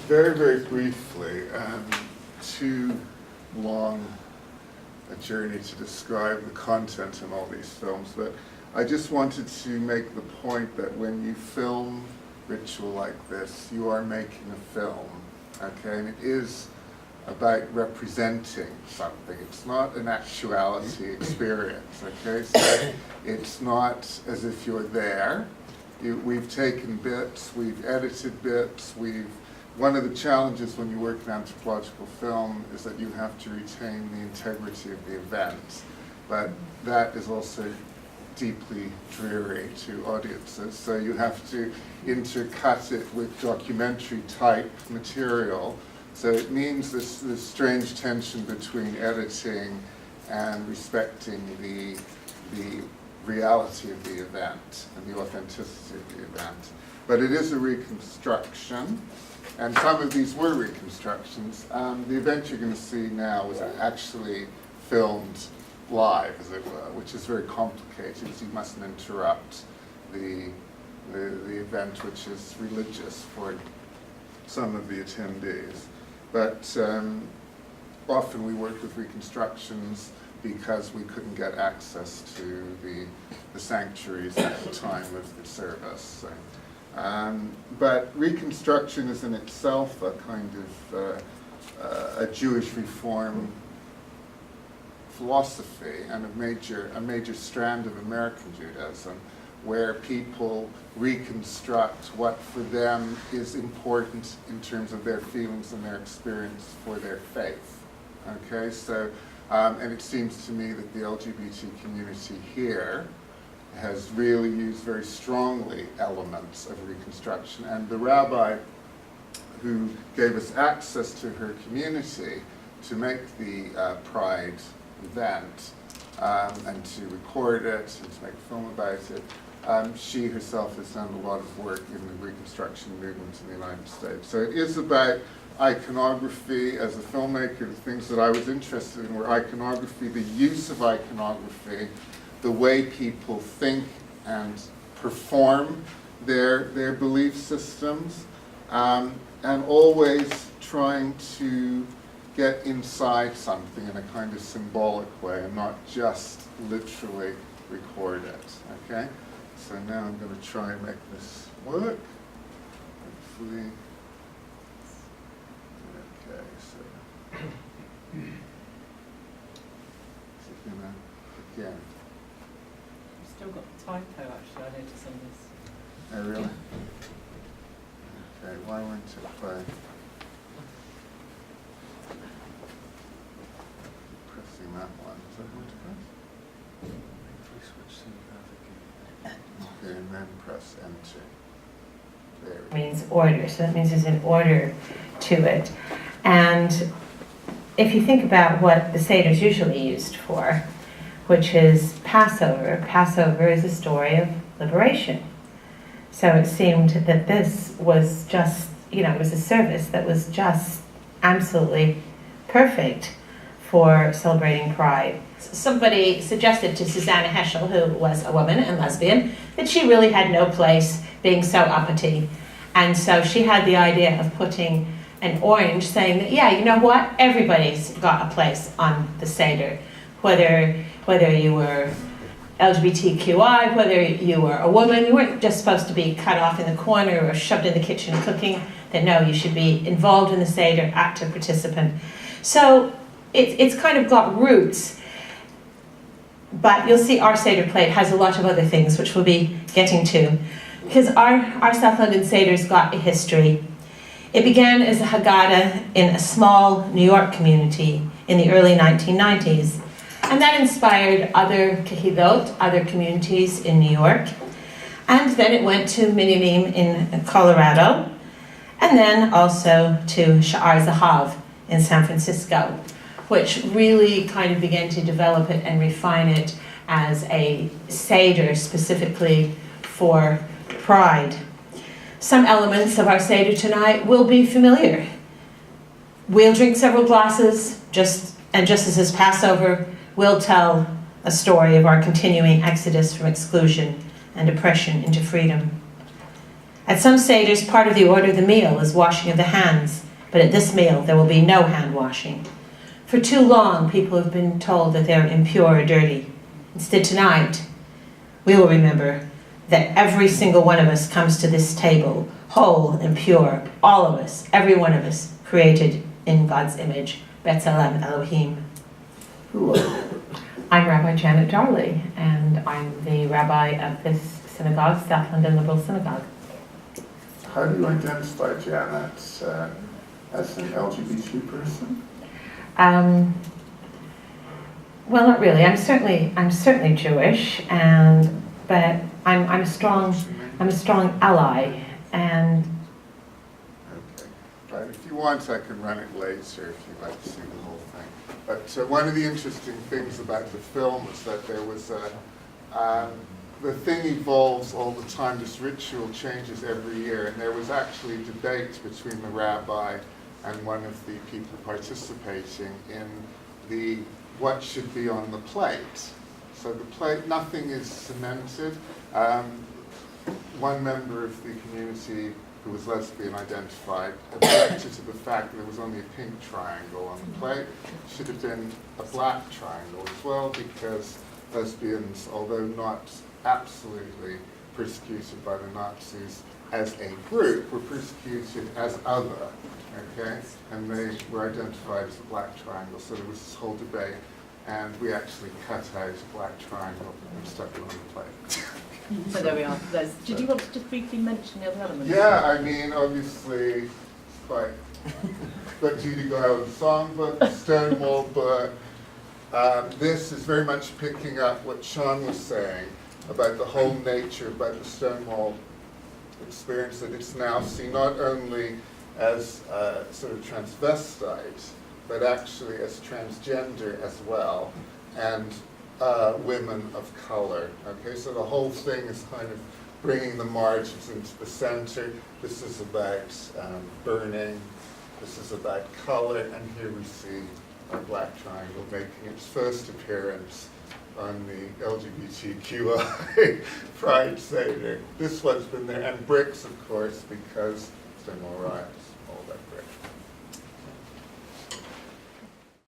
Very, very briefly, too long a journey to describe the content in all these films, but I just wanted to make the point that when you film ritual like this, you are making a film, okay? And it is about representing something. It's not an actuality experience, okay? So it's not as if you're there. We've taken bits, we've edited bits, one of the challenges when you work in anthropological film is that you have to retain the integrity of the event, but that is also deeply dreary to audiences, so you have to intercut it with documentary type material. So it means this strange tension between editing and respecting the reality of the event and the authenticity of the event. But it is a reconstruction, and some of these were reconstructions. The event you're going to see now was actually filmed live, as it were, which is very complicated, because you mustn't interrupt the event, which is religious for some of the attendees. But often we work with reconstructions because we couldn't get access to the sanctuaries at the time of the service. So, but reconstruction is in itself a kind of a Jewish reform philosophy and a major strand of American Judaism, where people reconstruct what for them is important in terms of their feelings and their experience for their faith. Okay, so, and it seems to me that the LGBT community here has really used very strongly elements of reconstruction, and the rabbi who gave us access to her community to make the Pride event and to record it and to make a film about it, she herself has done a lot of work in the Reconstruction movement in the United States. So it is about iconography. As a filmmaker, the things that I was interested in were iconography, the use of iconography, the way people think and perform their belief systems, and always trying to get inside something in a kind of symbolic way and not just literally record it, okay? So now I'm going to try and make this work. Hopefully. Okay, so. Again. You've still got the typo, actually, I noticed on this. Oh, really? Okay, why won't it play? Pressing that one. Is that going to press? Okay, and then press enter. There we go. Means order, so that means there's an order to it. And if you think about what the Seder is usually used for, which is Passover. Passover is a story of liberation. So it seemed that this was just, it was a service that was just absolutely perfect for celebrating Pride. Somebody suggested to Susanna Heschel, who was a woman and lesbian, that she really had no place being so uppity. And so she had the idea of putting an orange saying that, yeah, you know what? Everybody's got a place on the Seder. Whether you were LGBTQI, whether you were a woman, you weren't just supposed to be cut off in the corner or shoved in the kitchen cooking, that no, you should be involved in the Seder, active participant. So it's kind of got roots, but you'll see our Seder plate has a lot of other things which we'll be getting to, because our South London Seder's got a history. It began as a Haggadah in a small New York community in the early 1990s. And that inspired other kehilot, other communities in New York. And then it went to Minyanim in Colorado. And then also to Sha'ar Zahav in San Francisco, which really kind of began to develop it and refine it as a Seder specifically for Pride. Some elements of our Seder tonight will be familiar. We'll drink several glasses, just as is Passover, we'll tell a story of our continuing exodus from exclusion and oppression into freedom. At some Seder's, part of the order of the meal is washing of the hands, but at this meal there will be no hand washing. For too long, people have been told that they're impure or dirty. Instead, tonight, we will remember that every single one of us comes to this table whole and pure, all of us, every one of us, created in God's image, B'Tselem Elohim. Who are you? I'm Rabbi Janet Darley, and I'm the rabbi of this synagogue, South London Liberal Synagogue. How do you identify Janet as an LGBT person? Well, not really. I'm certainly Jewish, but I'm a strong ally, and. Okay. Right. If you want, I can run it later if you'd like to see the whole thing. But one of the interesting things about the film is that there was the thing evolves all the time. This ritual changes every year, and there was actually debate between the rabbi and one of the people participating in the what should be on the plate. So the plate, nothing is cemented. One member of the community who was lesbian identified objected to the fact that there was only a pink triangle on the plate. It should have been a black triangle as well, because lesbians, although not absolutely persecuted by the Nazis as a group, were persecuted as other, okay? And they were identified as a black triangle, so there was this whole debate, and we actually cut out a black triangle and stuck it on the plate. So there we are. Did you want to just briefly mention the other elements? Yeah, I mean, obviously, it's quite got you to go out with the songbook, the Stonewall book. This is very much picking up what Sean was saying about the whole nature, about the Stonewall experience, that it's now seen not only as sort of transvestite, but actually as transgender as well, and women of color. Okay, so the whole thing is kind of bringing the margins into the center. This is about burning. This is about color, and here we see a black triangle making its first appearance on the LGBTQI Pride Seder. This one's been there, and bricks, of course, because Stonewall riots.